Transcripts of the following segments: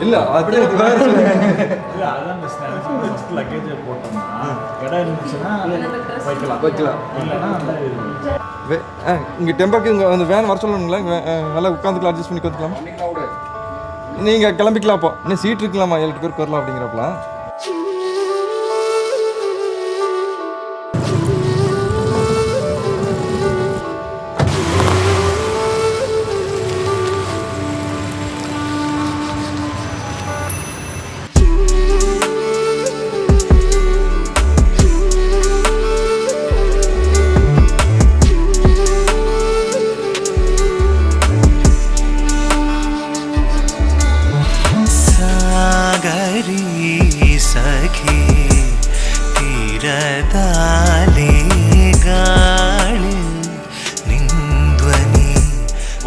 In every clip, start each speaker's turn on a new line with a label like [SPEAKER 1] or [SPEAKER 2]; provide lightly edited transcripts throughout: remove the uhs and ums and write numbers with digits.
[SPEAKER 1] இல்லை அப்படியே இது வேறு
[SPEAKER 2] இல்லை அதான் ஜஸ்ட் லக்கேஜ் போட்டோம்னா இடம் இருந்துச்சுன்னா வைக்கலாம் இல்லைன்னா
[SPEAKER 1] இங்கே டெம்போக்கு இங்கே அந்த வேன் வர சொல்லணுங்களா நல்லா உட்காந்துக்கலாம் அட்ஜஸ்ட் பண்ணி உட்காந்துக்கலாம் நீங்கள் கிளம்பிக்கலாம் அப்போ இன்னும் சீட் இருக்கலாமா 7 பேருக்கு வரலாம் அப்படிங்கிறப்பலாம்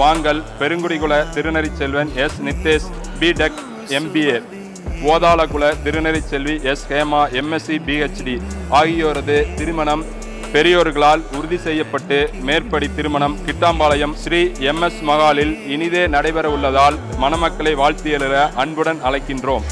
[SPEAKER 3] வாங்கல் பெருங்குடிகுல திருநெறி செல்வன் எஸ் நித்தேஷ் பிடெக் MBA, ஓதாளகுல திருநெறி செல்வி எஸ் ஹேமா MSc PhD ஆகியோரது திருமணம் பெரியோர்களால் உறுதி செய்யப்பட்டு மேற்படி திருமணம் கிட்டாம்பாளையம் ஸ்ரீ MS மகாலில் இனிதே நடைபெற உள்ளதால் மணமக்களை வாழ்த்தியெழ அன்புடன் அழைக்கின்றோம்.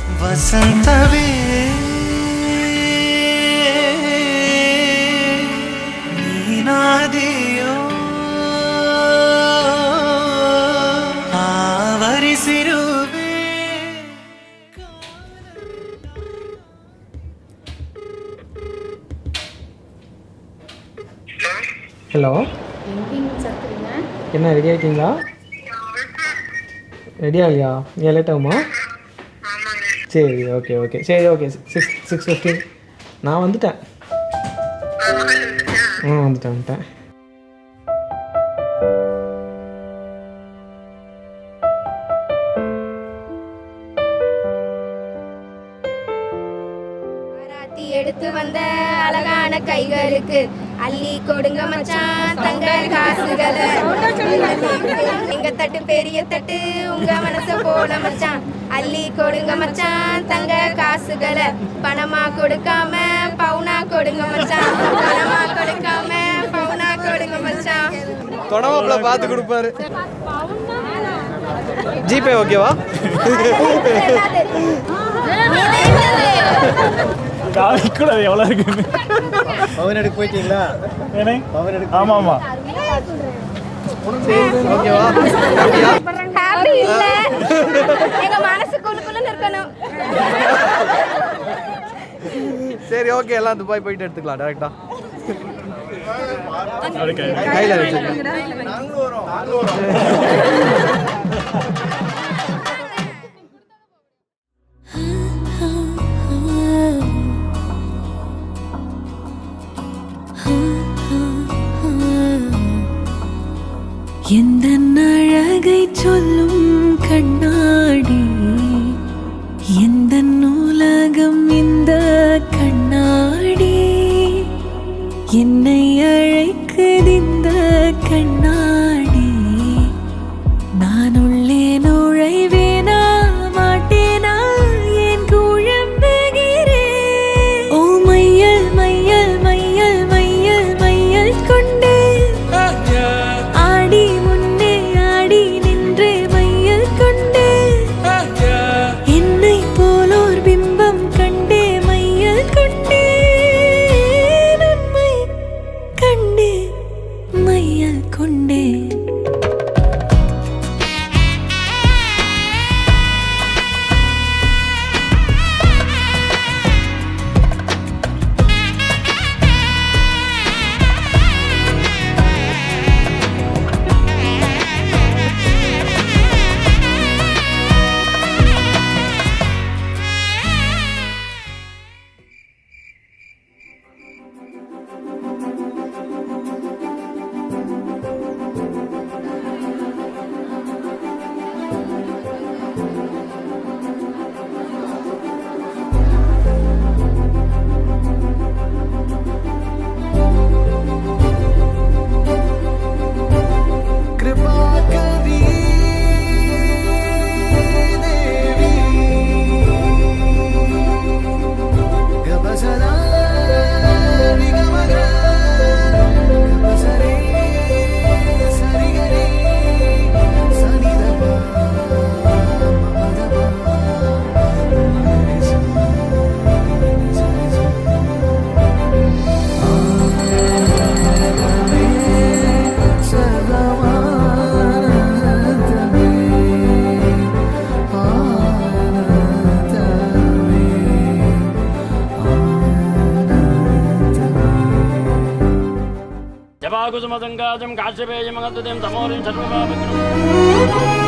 [SPEAKER 4] ஹலோ, என்ன ரெடி ஆகிட்டீங்களா? ரெடி ஆகலையா? ஏன் லேட் ஆகுமா? சரி, ஓகே சரி, ஓகே 6:15 நான் வந்துட்டேன். வந்துட்டேன்.
[SPEAKER 5] எடுத்து வந்த அழகான கைகளுக்கு அள்ளி கொடுங்க மச்சான் தங்க காசுகளை. எங்க தட்டு பெரிய தட்டு உங்க மனச போல மச்சான் அள்ளி கொடுங்க மச்சான் தங்க காசுகளை. பணமா கொடுக்காம பவுனா கொடுங்க மச்சான், பணமா கொடுக்காம பவுனா கொடுங்க மச்சான்.
[SPEAKER 1] தொடமாப்பிள்ள பார்த்து கொடுப்பாரு. ஜிபே ஓகேவா?
[SPEAKER 2] கூட எவ்வளோ இருக்குன்னு
[SPEAKER 6] பவன் எடுக்க போயிட்டீங்களா?
[SPEAKER 2] ஆமாம்
[SPEAKER 6] ஓகேவா?
[SPEAKER 5] ஹாப்பி இல்ல, எங்க மனசுக்குள்ள இருக்கணும்.
[SPEAKER 1] சரி, ஓகே, எல்லாம் துபாய் போயிட்டு எடுத்துக்கலாம் டேரக்டா. கையில் வச்சுருக்கேன்.
[SPEAKER 7] எந்த அழகை சொல்லும் கண்ணாடி, எந்த உலகம் இந்த கண்ணாடி, என்னை அழைக்குது இந்த கண்ணாடி. நான் உள்ளே நுழைவேனா மாட்டேனா என் குழம்புகிறேன். ஓ மையல் மையல் மையல் மையல் மையல் கொண்டு ஆடி முன்னே ஆடி நின்று மையல் கொண்டு
[SPEAKER 8] కుసుమసంగాజం కాశ్యపేయమగద్దుతం తమోరిం సర్వపాపగ్నం